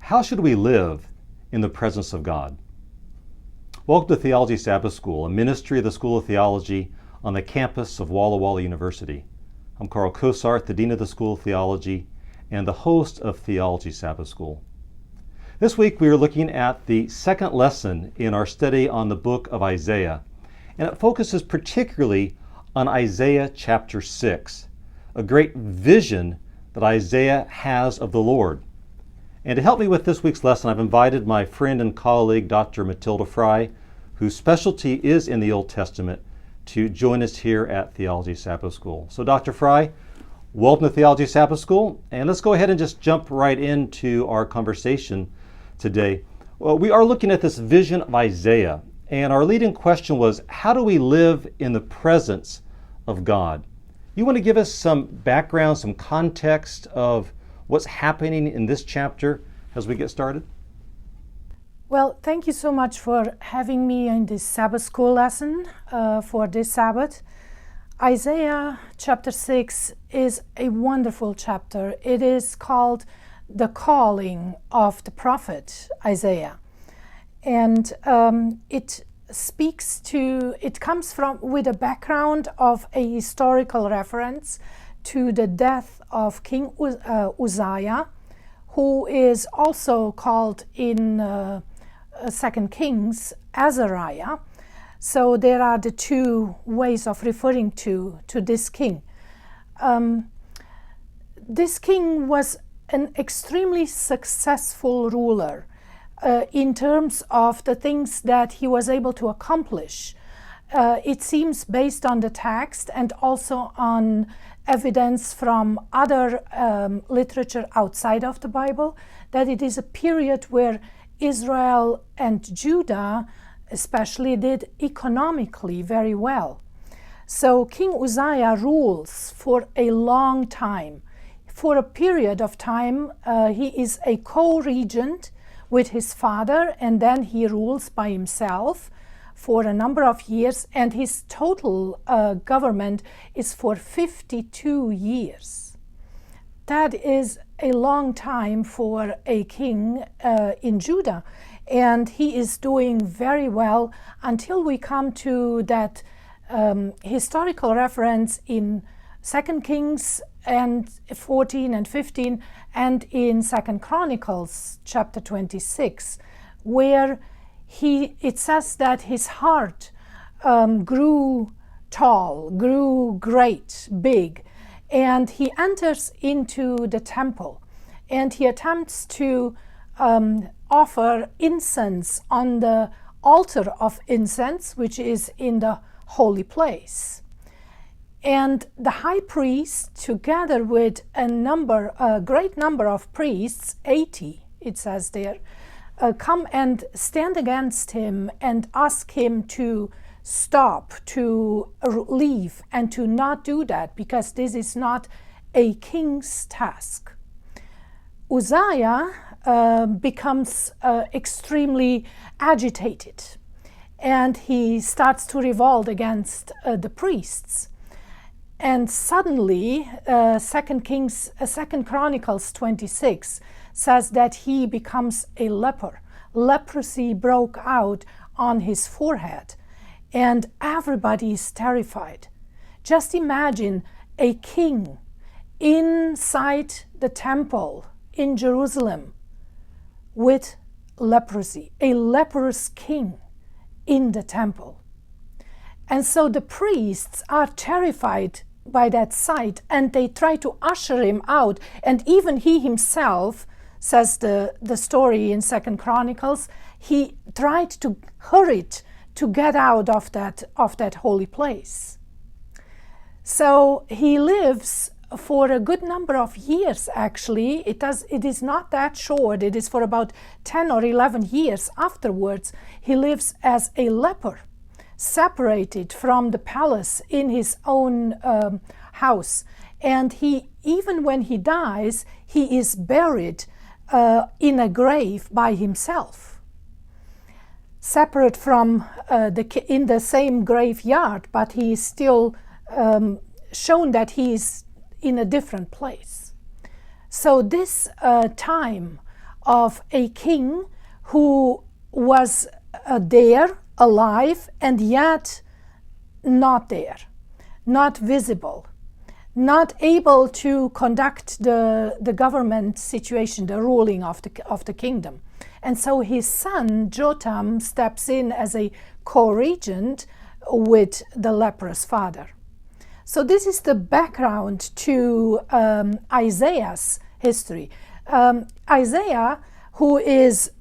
How should we live in the presence of God? Welcome to Theology Sabbath School, a ministry of the School of Theology on the campus of Walla Walla University. I'm Carl Kosart, the Dean of the School of Theology and the host of Theology Sabbath School. This week we are looking at the second lesson in our study on the book of Isaiah, and it focuses particularly on Isaiah chapter 6, a great vision that Isaiah has of the Lord. And to help me with this week's lesson, I've invited my friend and colleague, Dr. Mathilde Frey, whose specialty is in the Old Testament, to join us here at Theology Sabbath School. So Dr. Frey, welcome to Theology Sabbath School, and let's go ahead and just jump right into our conversation today. Well, we are looking at this vision of Isaiah, and our leading question was, how do we live in the presence of God? You want to give us some background, some context of what's happening in this chapter as we get started? Well, thank you so much for having me in this Sabbath school lesson for this Sabbath. Isaiah chapter 6 is a wonderful chapter. It is called the calling of the prophet Isaiah. And it comes from with a background of a historical reference to the death of King Uzziah, who is also called in 2 Kings Azariah. So there are the two ways of referring to this king. This king was an extremely successful ruler in terms of the things that he was able to accomplish. It seems, based on the text and also on evidence from other literature outside of the Bible, that it is a period where Israel and Judah especially did economically very well. So King Uzziah rules for a long time. For a period of time, he is a co-regent with his father, and then he rules by himself for a number of years, and his total government is for 52 years. That is a long time for a king in Judah, and he is doing very well until we come to that historical reference in 2 Kings and 14 and 15 and in 2 Chronicles chapter 26, where it says that his heart grew tall, grew great, big, and he enters into the temple and he attempts to offer incense on the altar of incense, which is in the holy place. And the high priest, together with a great number of priests, 80 it says there, come and stand against him and ask him to stop, to leave, and to not do that, because this is not a king's task. Uzziah becomes extremely agitated, and he starts to revolt against the priests. And suddenly, 2 Chronicles 26 says that he becomes a leper. Leprosy broke out on his forehead, and everybody is terrified. Just imagine a king inside the temple in Jerusalem with leprosy, a leprous king in the temple. And so the priests are terrified by that sight, and they try to usher him out. And even he himself, says the story in 2 Chronicles, he tried to hurry to get out of that holy place. So he lives for a good number of years, actually. It is not that short. It is for about 10 or 11 years afterwards. He lives as a leper, separated from the palace in his own house. And even when he dies, he is buried in a grave by himself, separate from in the same graveyard, but he is still shown that he is in a different place. So this time of a king who was there, alive, and yet not there, not visible, not able to conduct the government situation, the ruling of the kingdom. And so his son Jotham steps in as a co-regent with the leprous father. So this is the background to Isaiah's history. Uzziah, who is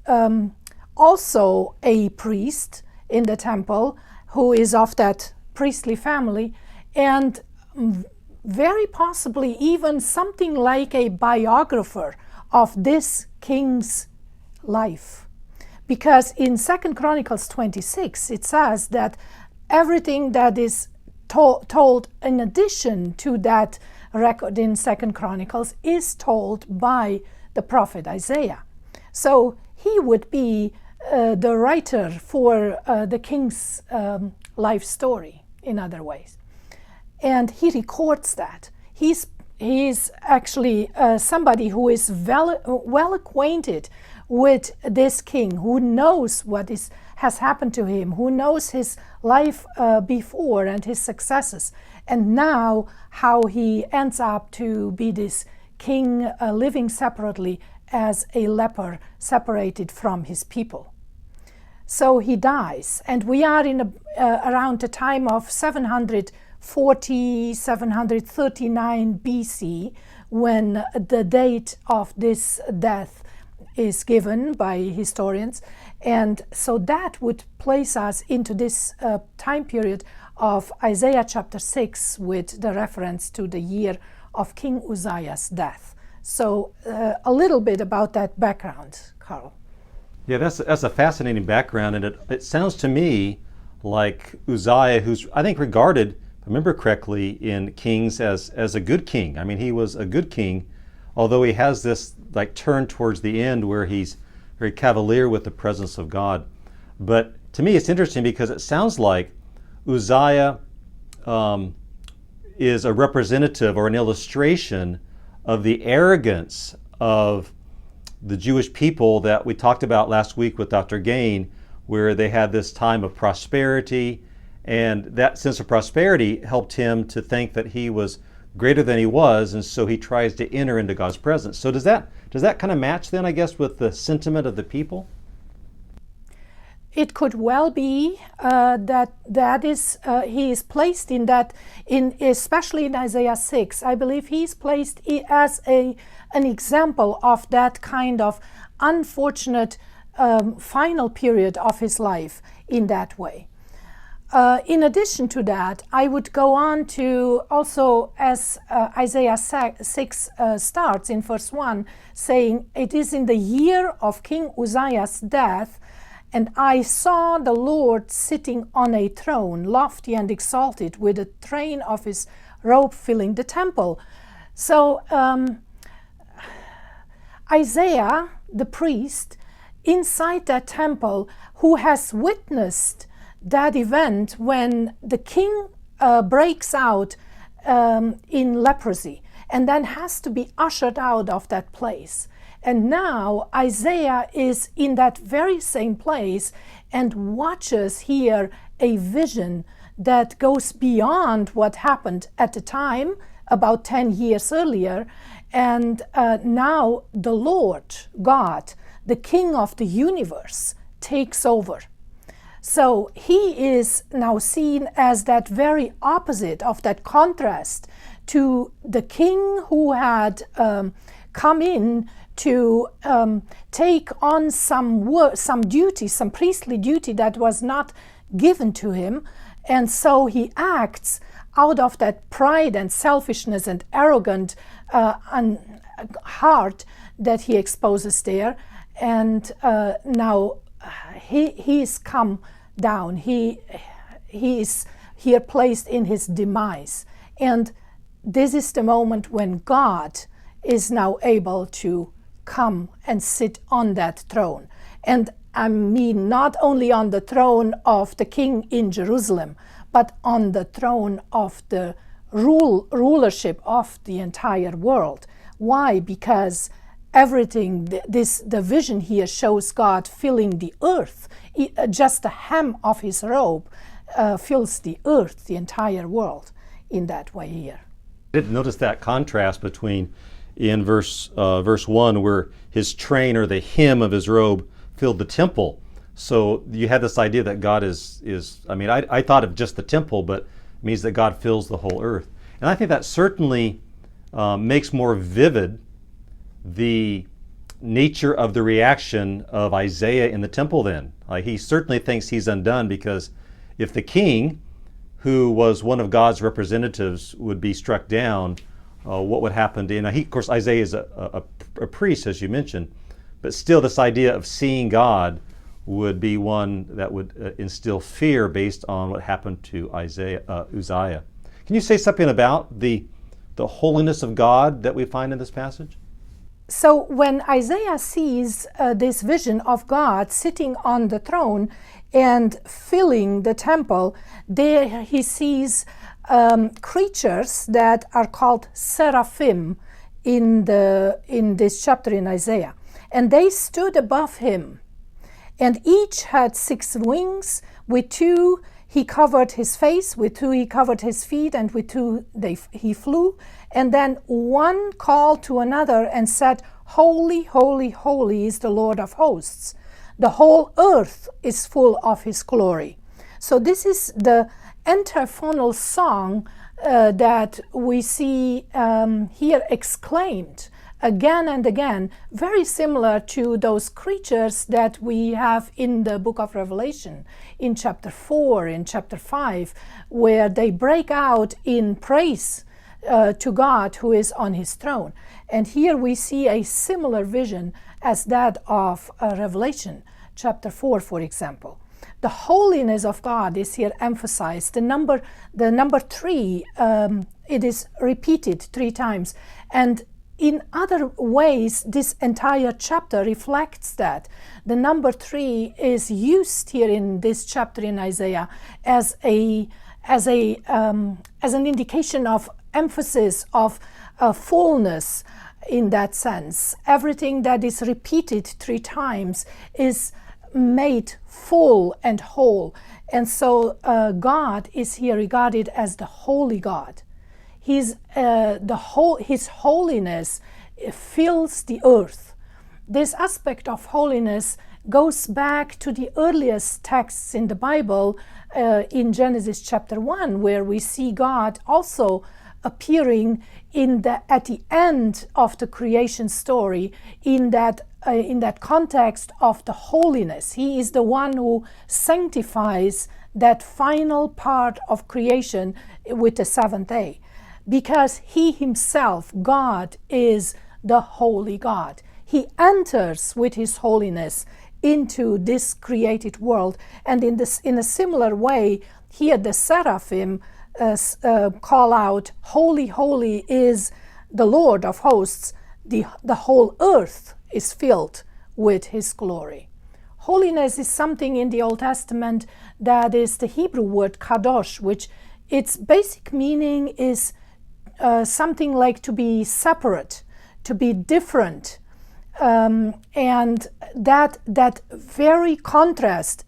also a priest in the temple, who is of that priestly family, and very possibly even something like a biographer of this king's life. Because in 2 Chronicles 26, it says that everything that is told in addition to that record in 2 Chronicles is told by the prophet Isaiah. So he would be the writer for the king's life story, in other ways. And he records that. He's actually somebody who is well acquainted with this king, who knows what has happened to him, who knows his life before and his successes, and now how he ends up to be this king living separately as a leper separated from his people. So he dies, and we are in around the time of 740, 739 BC, when the date of this death is given by historians. And so that would place us into this time period of Isaiah chapter 6 with the reference to the year of King Uzziah's death. So a little bit about that background, Carl. Yeah, that's a fascinating background, and it sounds to me like Uzziah, who's I think regarded, if I remember correctly, in Kings as a good king. I mean, he was a good king, although he has this like turn towards the end where he's very cavalier with the presence of God. But to me, it's interesting because it sounds like Uzziah is a representative or an illustration of the arrogance of the Jewish people that we talked about last week with Dr. Gain, where they had this time of prosperity, and that sense of prosperity helped him to think that he was greater than he was, and so he tries to enter into God's presence. So does that kind of match then, I guess, with the sentiment of the people? It could well be that is he is placed in that, especially in Isaiah 6. I believe he's placed as an example of that kind of unfortunate final period of his life in that way. In addition to that, I would go on to also, as Isaiah 6 starts in verse 1, saying, "It is in the year of King Uzziah's death, and I saw the Lord sitting on a throne, lofty and exalted, with the train of his robe filling the temple." So Isaiah, the priest, inside that temple, who has witnessed that event when the king breaks out in leprosy and then has to be ushered out of that place. And now Isaiah is in that very same place and watches here a vision that goes beyond what happened at the time, about 10 years earlier. And now the Lord, God, the King of the universe, takes over. So he is now seen as that very opposite of that contrast to the king who had come in to take on some duty, some priestly duty that was not given to him. And so he acts out of that pride and selfishness and arrogant heart that he exposes there. And now he's come down. He is here placed in his demise. And this is the moment when God is now able to come and sit on that throne. And I mean not only on the throne of the king in Jerusalem, but on the throne of the rulership of the entire world. Why? Because everything. The vision here shows God filling the earth. Just the hem of his robe fills the earth, the entire world, in that way here. I did notice that contrast between in verse 1 where his train or the hem of his robe filled the temple. So you had this idea that God is I mean, I thought of just the temple, but it means that God fills the whole earth. And I think that certainly makes more vivid the nature of the reaction of Isaiah in the temple then. He certainly thinks he's undone, because if the king, who was one of God's representatives, would be struck down, what would happen to him? Now, of course, Isaiah is a priest, as you mentioned, but still this idea of seeing God would be one that would instill fear based on what happened to Uzziah. Can you say something about the holiness of God that we find in this passage? So when Isaiah sees this vision of God sitting on the throne and filling the temple, there he sees creatures that are called seraphim in this chapter in Isaiah. And they stood above him. And each had 6 wings. With 2 he covered his face, with 2 he covered his feet, and with 2 he flew. And then one called to another and said, "Holy, holy, holy is the Lord of hosts. The whole earth is full of his glory." So this is the antiphonal song that we see here exclaimed again and again, very similar to those creatures that we have in the book of Revelation, in chapter 4, in chapter 5, where they break out in praise to God who is on his throne. And here we see a similar vision as that of Revelation chapter 4, for example. The holiness of God is here emphasized. The number 3, it is repeated 3 times. And in other ways, this entire chapter reflects that. The number 3 is used here in this chapter in Isaiah as an indication of emphasis, of fullness. In that sense, everything that is repeated 3 times is made full and whole. And so God is here regarded as the holy God. His holiness fills the earth. This aspect of holiness goes back to the earliest texts in the Bible, in Genesis chapter 1, where we see God also appearing at the end of the creation story in that context of the holiness. He is the one who sanctifies that final part of creation with the 7th day, because he himself, God, is the holy God. He enters with his holiness into this created world. And in a similar way, here the seraphim call out, "Holy, holy is the Lord of hosts. The whole earth is filled with his glory." Holiness is something in the Old Testament that is the Hebrew word kadosh, which its basic meaning is something like to be separate, to be different. And that very contrast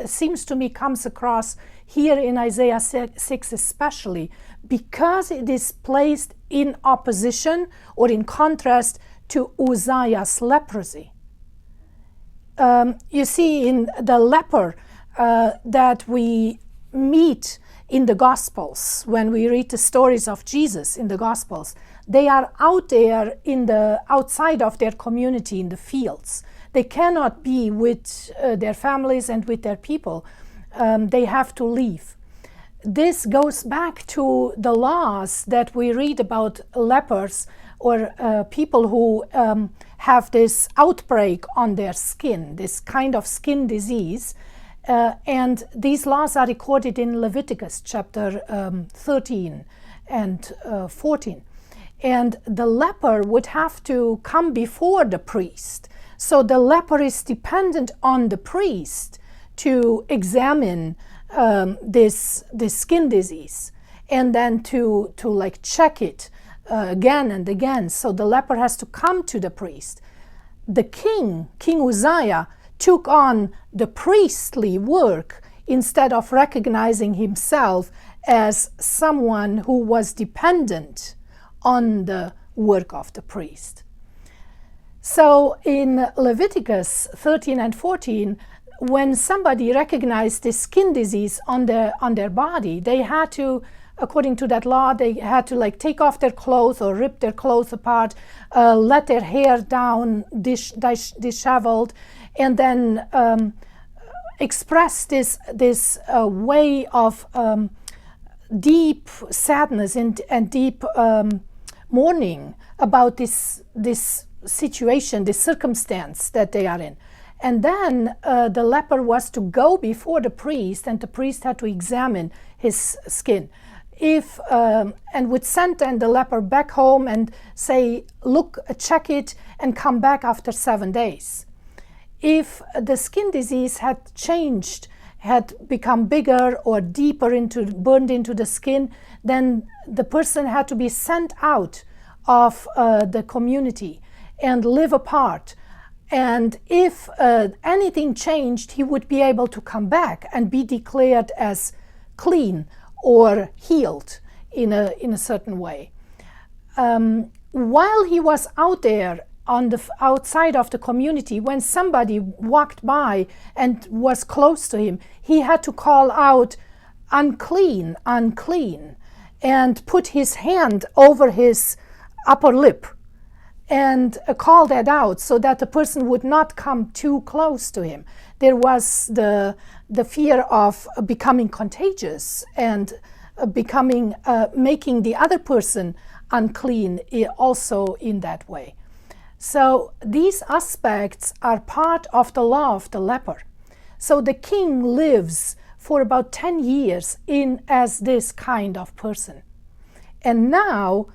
seems to me comes across here in Isaiah 6 especially, because it is placed in opposition or in contrast to Uzziah's leprosy. You see, in the leper that we meet in the Gospels, when we read the stories of Jesus in the Gospels, they are out there outside of their community in the fields. They cannot be with their families and with their people. They have to leave. This goes back to the laws that we read about lepers or people who have this outbreak on their skin, this kind of skin disease. And these laws are recorded in Leviticus chapter 13 and 14. And the leper would have to come before the priest. So the leper is dependent on the priest to examine this skin disease and then to like check it again and again. So the leper has to come to the priest. The king, King Uzziah, took on the priestly work instead of recognizing himself as someone who was dependent on the work of the priest. So in Leviticus 13 and 14, when somebody recognized this skin disease on their body, they had to, according to that law, they had to take off their clothes or rip their clothes apart, let their hair down disheveled, and then express this way of deep sadness and deep mourning about this situation, this circumstance that they are in. And then the leper was to go before the priest, and the priest had to examine his skin. And would send then the leper back home and say, look, check it, and come back after 7 days. If the skin disease had changed, had become bigger or deeper burned into the skin, then the person had to be sent out of the community and live apart. And if anything changed, he would be able to come back and be declared as clean or healed in a certain way. While he was out there on the outside of the community, when somebody walked by and was close to him, he had to call out, "Unclean, unclean," and put his hand over his upper lip and call that out so that the person would not come too close to him. There was the fear of becoming contagious and making the other person unclean also in that way. So these aspects are part of the law of the leper. So the king lives for about 10 years as this kind of person. And now,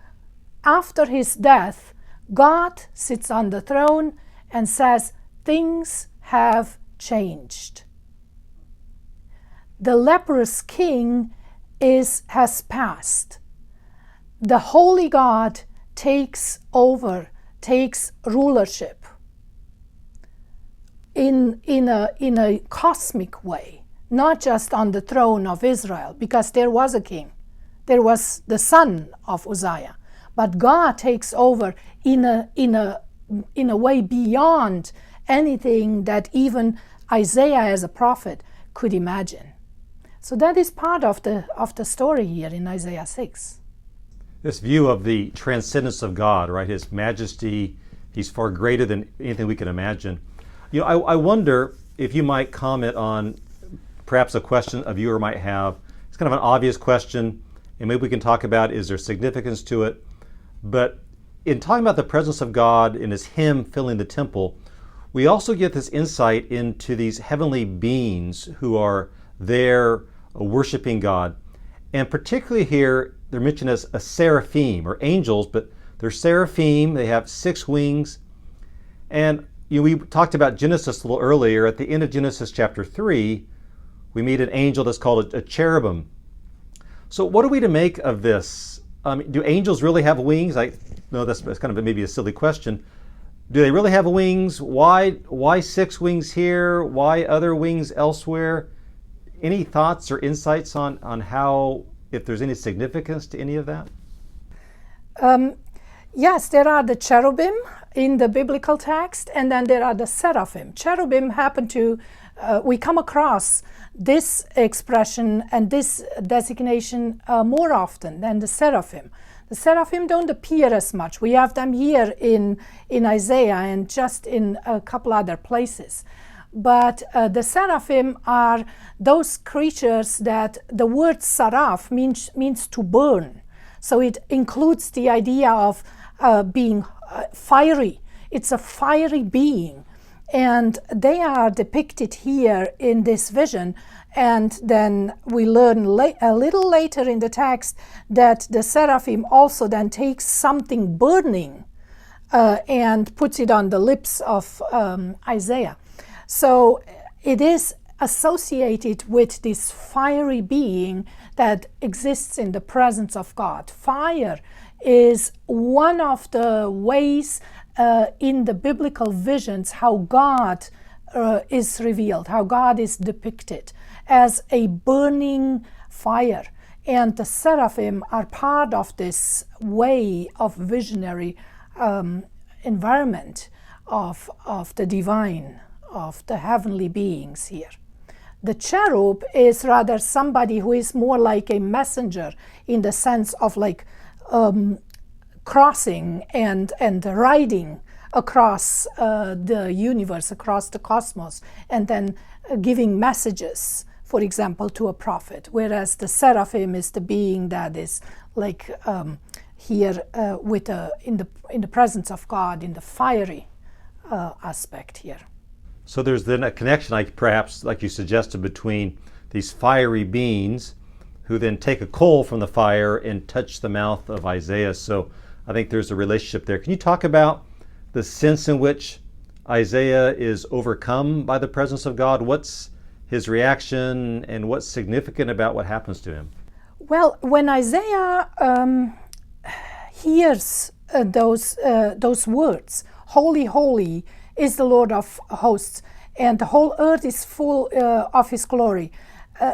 after his death, God sits on the throne and says, things have changed. The leprous king has passed. The holy God takes over, takes rulership in a cosmic way, not just on the throne of Israel, because there was a king. There was the son of Uzziah. But God takes over in a way beyond anything that even Isaiah as a prophet could imagine. So that is part of the story here in Isaiah 6. This view of the transcendence of God, right? His majesty, he's far greater than anything we can imagine. I wonder if you might comment on perhaps a question a viewer might have. It's kind of an obvious question, and maybe we can talk about, is there significance to it? But in talking about the presence of God in his hymn filling the temple, we also get this insight into these heavenly beings who are there worshiping God. And particularly here, they're mentioned as a seraphim, or angels, but they're seraphim. They have 6 wings. And we talked about Genesis a little earlier. At the end of Genesis chapter 3, we meet an angel that's called a cherubim. So what are we to make of this? Do angels really have wings? I know that's kind of maybe a silly question. Do they really have wings? Why 6 wings here? Why other wings elsewhere? Any thoughts or insights on how, if there's any significance to any of that? Yes, there are the cherubim in the biblical text, and then there are the seraphim. Cherubim happen to, we come across this expression and this designation more often than the seraphim. The seraphim don't appear as much. We have them here in Isaiah and just in a couple other places. But the seraphim are those creatures that the word seraph means to burn. So it includes the idea of being fiery. It's a fiery being. And they are depicted here in this vision. And then we learn a little later in the text that the seraphim also then takes something burning and puts it on the lips of Isaiah. So it is associated with this fiery being that exists in the presence of God. Fire is one of the ways in the biblical visions how God is revealed, how God is depicted as a burning fire. And the seraphim are part of this way of visionary environment of the divine, of the heavenly beings here. The cherub is rather somebody who is more like a messenger in the sense of like crossing and riding across the universe, across the cosmos, and then giving messages, for example, to a prophet. Whereas the seraphim is the being that is like here in the presence of God, in the fiery aspect here. So there's then a connection, like perhaps like you suggested, between these fiery beings who then take a coal from the fire and touch the mouth of Isaiah. So I think there's a relationship there. Can you talk about the sense in which Isaiah is overcome by the presence of God? What's his reaction and what's significant about what happens to him? Well, when Isaiah hears those words, "Holy, holy is the Lord of hosts, and the whole earth is full of his glory,"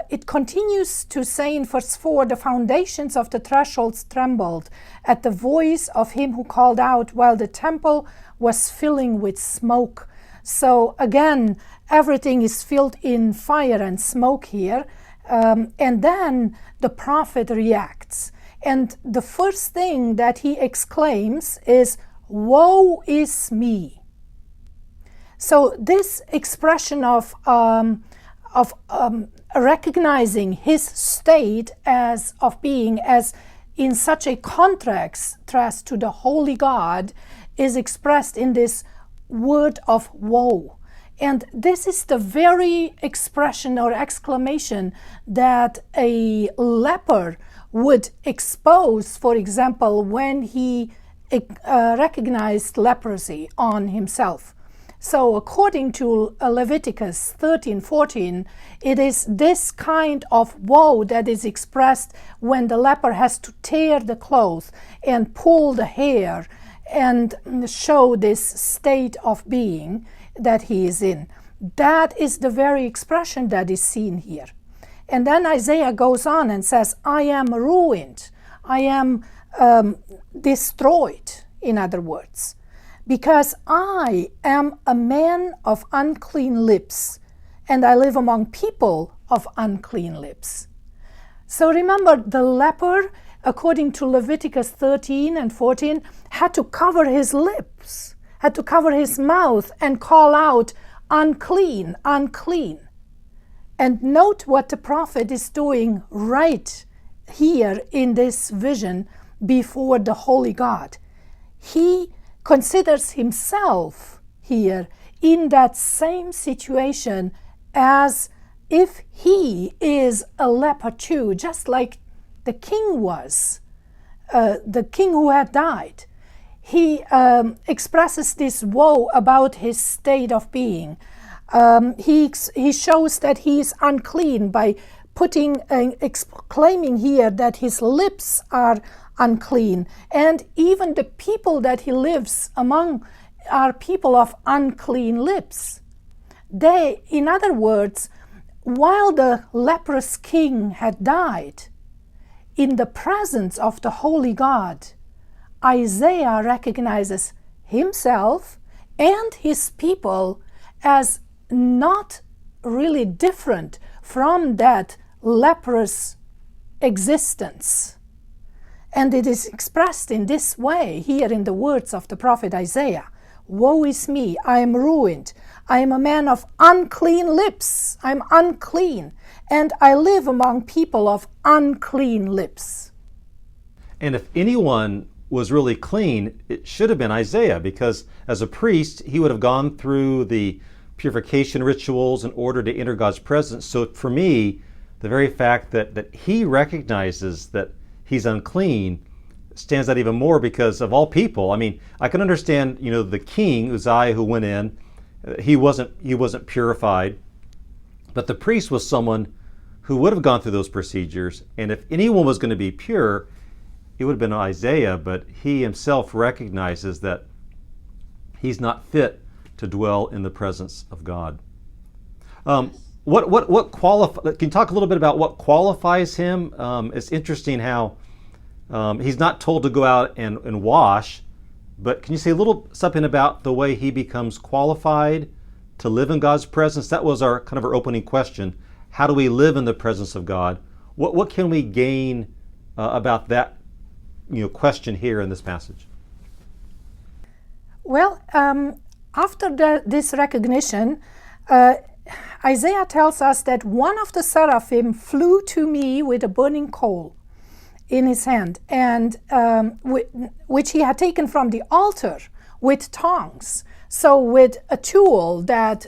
it continues to say in verse 4, "The foundations of the thresholds trembled at the voice of him who called out, while the temple was filling with smoke." So again, everything is filled in fire and smoke here. And then the prophet reacts. And the first thing that he exclaims is, "Woe is me." So this expression of recognizing his state of being as in such a contrast to the holy God is expressed in this word of woe. And this is the very expression or exclamation that a leper would expose, for example, when he recognized leprosy on himself. So according to Leviticus 13:14, it is this kind of woe that is expressed when the leper has to tear the cloth and pull the hair and show this state of being that he is in. That is the very expression that is seen here. And then Isaiah goes on and says, "I am ruined, I am destroyed," in other words, "because I am a man of unclean lips, and I live among people of unclean lips." So remember, the leper, according to Leviticus 13 and 14, had to cover his lips, had to cover his mouth and call out, "Unclean, unclean." And note what the prophet is doing right here in this vision before the holy God. He considers himself here in that same situation as if he is a leper too, just like the king was, the king who had died. He expresses this woe about his state of being. He shows that he is unclean by claiming here that his lips are unclean, and even the people that he lives among are people of unclean lips. They, in other words, while the leprous king had died, in the presence of the holy God, Isaiah recognizes himself and his people as not really different from that leprous existence. And it is expressed in this way here in the words of the prophet Isaiah. "Woe is me, I am ruined. I am a man of unclean lips. I am unclean, and I live among people of unclean lips." And if anyone was really clean, it should have been Isaiah, because as a priest, he would have gone through the purification rituals in order to enter God's presence. So for me, the very fact that he recognizes that he's unclean stands out even more, because of all people, I mean, I can understand, the king Uzziah who went in, he wasn't purified, But the priest was someone who would have gone through those procedures, and if anyone was going to be pure, it would have been Isaiah, but he himself recognizes that he's not fit to dwell in the presence of God. Can you talk a little bit about what qualifies him? It's interesting how he's not told to go out and wash, but can you say a little something about the way he becomes qualified to live in God's presence? That was our kind of our opening question. How do we live in the presence of God? What can we gain about that question here in this passage? Well, after this recognition, Isaiah tells us that one of the seraphim flew to me with a burning coal in his hand, and which he had taken from the altar with tongs. So with a tool that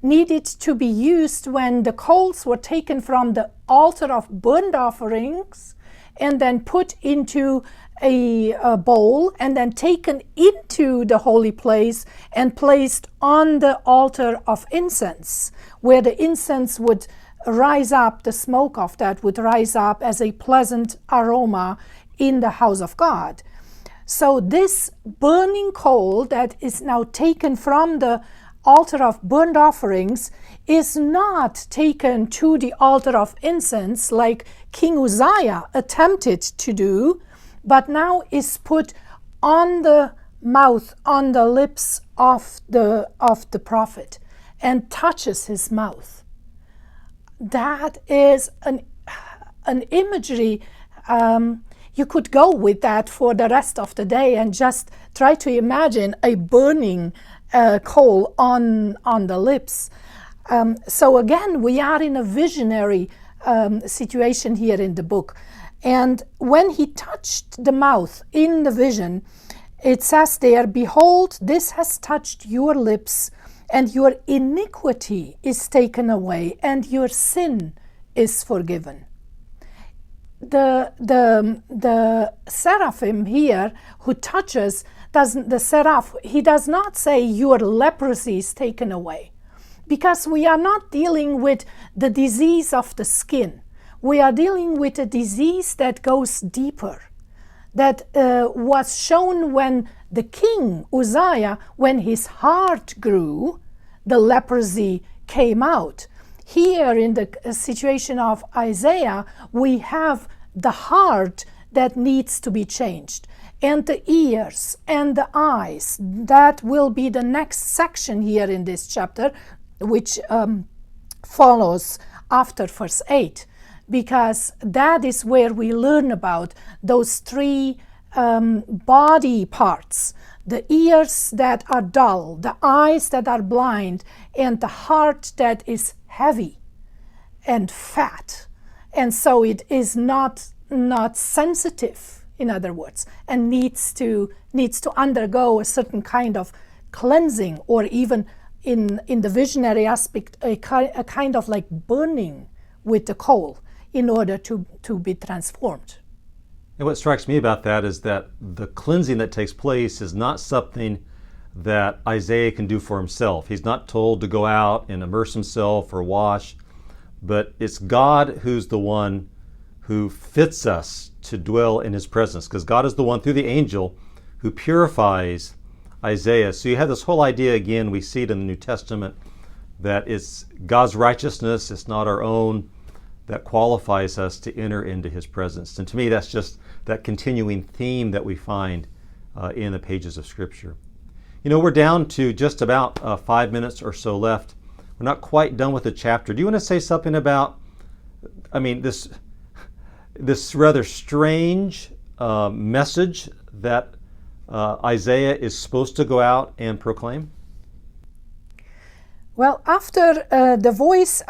needed to be used when the coals were taken from the altar of burnt offerings and then put into a bowl and then taken into the holy place and placed on the altar of incense, where the incense would rise up, the smoke of that would rise up as a pleasant aroma in the house of God. So this burning coal that is now taken from the altar of burnt offerings is not taken to the altar of incense like King Uzziah attempted to do, but now is put on the mouth, on the lips of the prophet, and touches his mouth. That is an imagery. You could go with that for the rest of the day and just try to imagine a burning coal on the lips. So again, we are in a visionary situation here in the book. And when he touched the mouth in the vision, it says there, "Behold, this has touched your lips, and your iniquity is taken away, and your sin is forgiven." The seraphim here who touches, he does not say your leprosy is taken away, because we are not dealing with the disease of the skin. We are dealing with a disease that goes deeper, that was shown when the king Uzziah, when his heart grew, the leprosy came out. Here in the situation of Isaiah, we have the heart that needs to be changed, and the ears and the eyes. That will be the next section here in this chapter, which follows after verse 8, because that is where we learn about those three body parts: the ears that are dull, the eyes that are blind, and the heart that is heavy and fat. And so it is not sensitive, in other words, and needs to undergo a certain kind of cleansing, or even in the visionary aspect, a kind of like burning with the coal in order to be transformed. And what strikes me about that is that the cleansing that takes place is not something that Isaiah can do for himself. He's not told to go out and immerse himself or wash, but it's God who's the one who fits us to dwell in his presence, because God is the one through the angel who purifies Isaiah. So you have this whole idea, again, we see it in the New Testament, that it's God's righteousness, it's not our own, that qualifies us to enter into his presence. And to me, that's just that continuing theme that we find in the pages of Scripture. We're down to just about 5 minutes or so left. We're not quite done with the chapter. Do you want to say something about, this rather strange message that Isaiah is supposed to go out and proclaim? Well, after the voice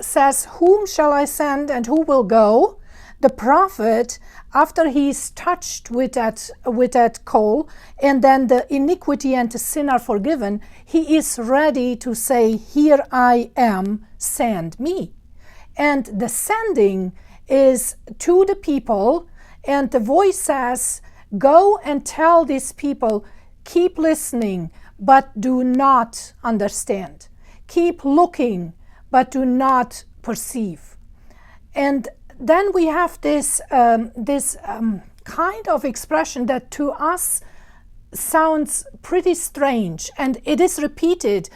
says, "Whom shall I send and who will go?" the prophet, after he's touched with that coal, and then the iniquity and the sin are forgiven, he is ready to say, "Here I am, send me." And the sending is to the people, and the voice says, "Go and tell these people, keep listening, but do not understand. Keep looking, but do not perceive. And then we have this kind of expression that to us sounds pretty strange, and it is repeated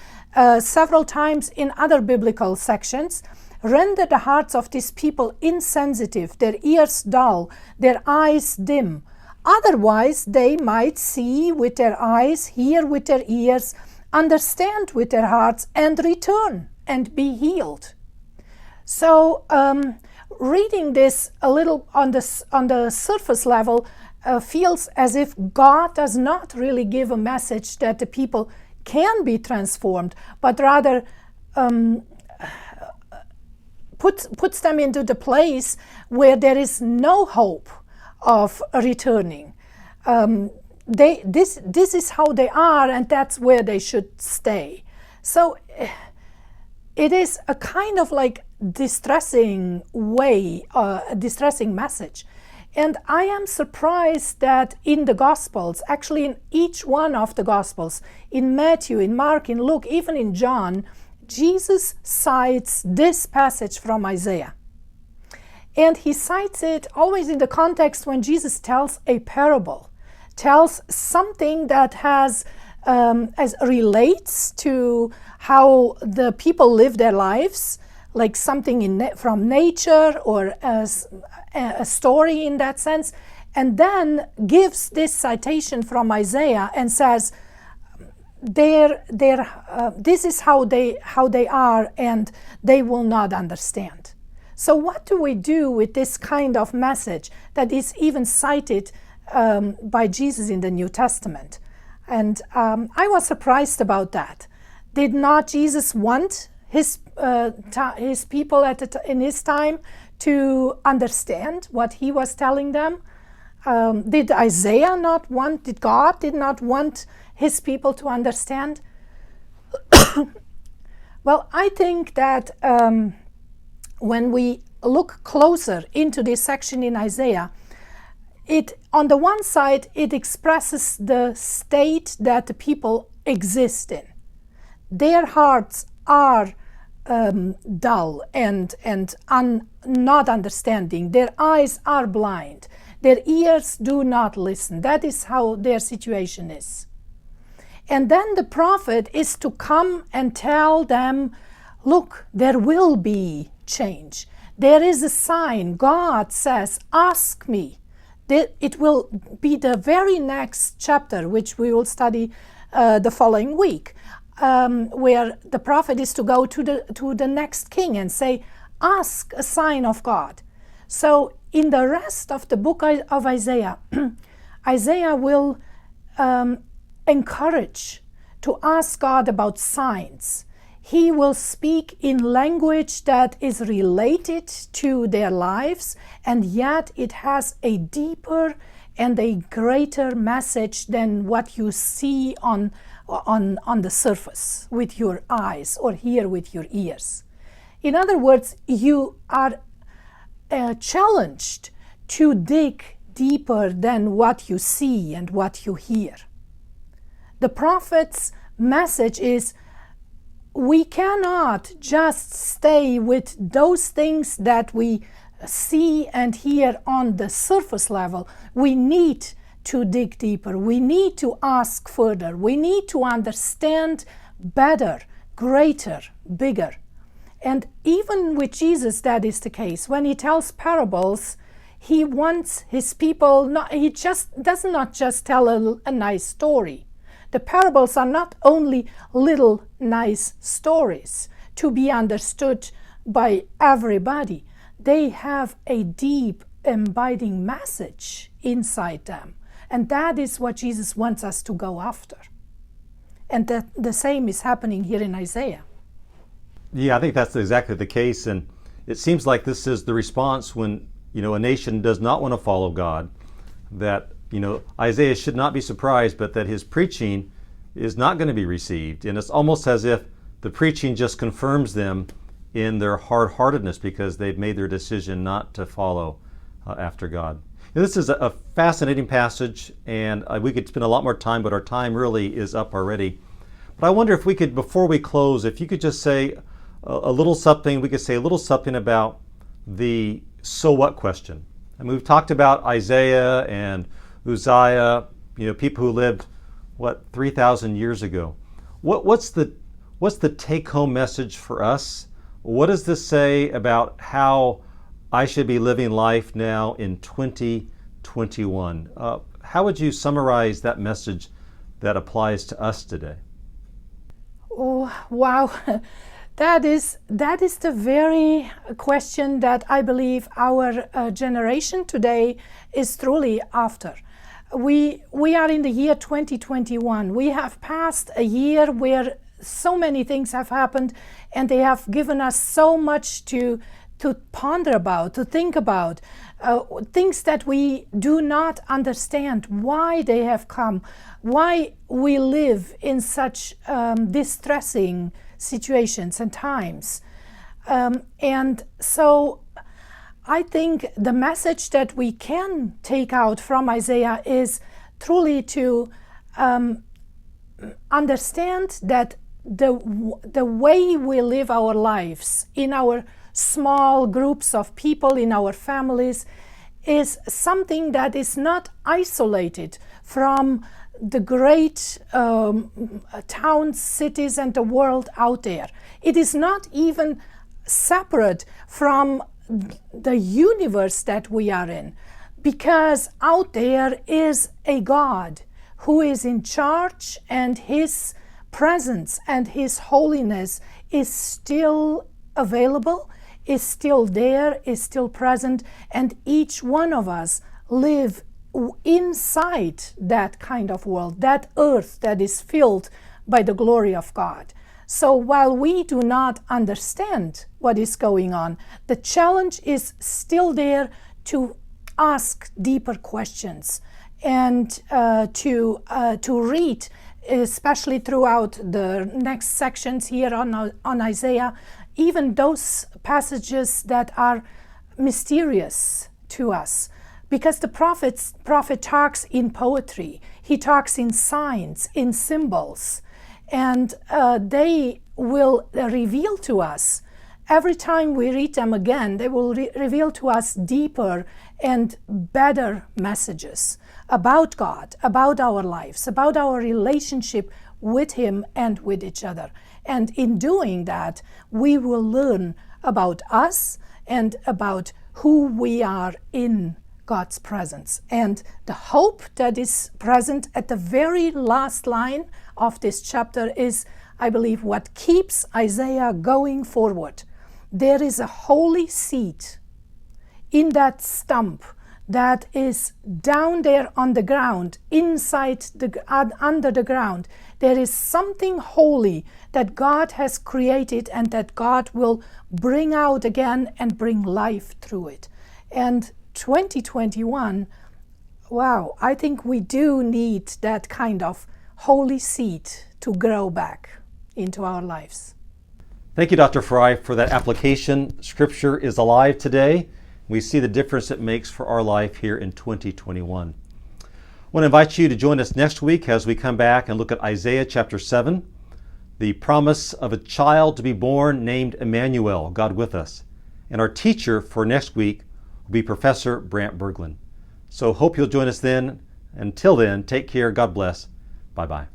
several times in other biblical sections. Render the hearts of these people insensitive, their ears dull, their eyes dim. Otherwise, they might see with their eyes, hear with their ears, understand with their hearts, and return and be healed. So, reading this a little on the surface level feels as if God does not really give a message that the people can be transformed, but rather puts them into the place where there is no hope of returning. This is how they are, and that's where they should stay. So it is a kind of like distressing way, a distressing message. And I am surprised that in the Gospels, actually in each one of the Gospels, in Matthew, in Mark, in Luke, even in John, Jesus cites this passage from Isaiah. And he cites it always in the context when Jesus tells a parable, tells something that has as relates to how the people live their lives, like something from nature or as a story in that sense, and then gives this citation from Isaiah and says, this is how they are, and they will not understand. So what do we do with this kind of message that is even cited by Jesus in the New Testament? And I was surprised about that. Did not Jesus want his people in his time to understand what he was telling them? Did Isaiah not want? Did God did not want his people to understand? Well, I think that when we look closer into this section in Isaiah, it, on the one side, it expresses the state that the people exist in. Their hearts are dull and not understanding. Their eyes are blind. Their ears do not listen. That is how their situation is. And then the prophet is to come and tell them, look, there will be change. There is a sign. God says, ask me. It will be the very next chapter, which we will study the following week, where the prophet is to go to the next king and say, ask a sign of God. So in the rest of the book of Isaiah, Isaiah will encourage to ask God about signs. He will speak in language that is related to their lives, and yet it has a deeper and a greater message than what you see on the surface with your eyes or hear with your ears. In other words, you are challenged to dig deeper than what you see and what you hear. The prophet's message is, we cannot just stay with those things that we see and hear on the surface level. We need to dig deeper. We need to ask further. We need to understand better, greater, bigger. And even with Jesus, that is the case. When he tells parables, he wants his people, he does not just tell a nice story. The parables are not only little nice stories to be understood by everybody. They have a deep, abiding message inside them. And that is what Jesus wants us to go after. And the same is happening here in Isaiah. Yeah, I think that's exactly the case. And it seems like this is the response when, a nation does not want to follow God, that Isaiah should not be surprised, but that his preaching is not going to be received. And it's almost as if the preaching just confirms them in their hard-heartedness because they've made their decision not to follow after God. This is a fascinating passage, and we could spend a lot more time, but our time really is up already. But I wonder if we could, before we close, if you could just say a little something, we could say a little something about the so what question. I mean, we've talked about Isaiah and Uzziah, people who lived, 3,000 years ago. What's the take-home message for us? What does this say about how I should be living life now in 2021? How would you summarize that message that applies to us today? Oh, wow. That is the very question that I believe our generation today is truly after. We are in the year 2021. We have passed a year where so many things have happened, and they have given us so much to ponder about, to think about, things that we do not understand why they have come, why we live in such distressing situations and times. And so I think the message that we can take out from Isaiah is truly to understand that the way we live our lives in our small groups of people, in our families, is something that is not isolated from the great towns, cities, and the world out there. It is not even separate from the universe that we are in, because out there is a God who is in charge, and His presence and His holiness is still available, is still there, is still present, and each one of us live inside that kind of world, that earth that is filled by the glory of God. So while we do not understand what is going on, the challenge is still there to ask deeper questions and to read, especially throughout the next sections here on Isaiah, even those passages that are mysterious to us. Because the prophet talks in poetry, he talks in signs, in symbols, and they will reveal to us, every time we read them again, they will reveal to us deeper and better messages about God, about our lives, about our relationship with Him and with each other. And in doing that, we will learn about us and about who we are in God's presence. And the hope that is present at the very last line of this chapter is, I believe, what keeps Isaiah going forward. There is a holy seed in that stump that is down there on the ground, under the ground. There is something holy that God has created and that God will bring out again and bring life through it. And 2021, wow, I think we do need that kind of holy seed to grow back into our lives. Thank you, Dr. Frey, for that application. Scripture is alive today. We see the difference it makes for our life here in 2021. I want to invite you to join us next week as we come back and look at Isaiah chapter 7, the promise of a child to be born named Emmanuel, God with us. And our teacher for next week will be Professor Brant Berglund. So hope you'll join us then. Until then, take care. God bless. Bye-bye.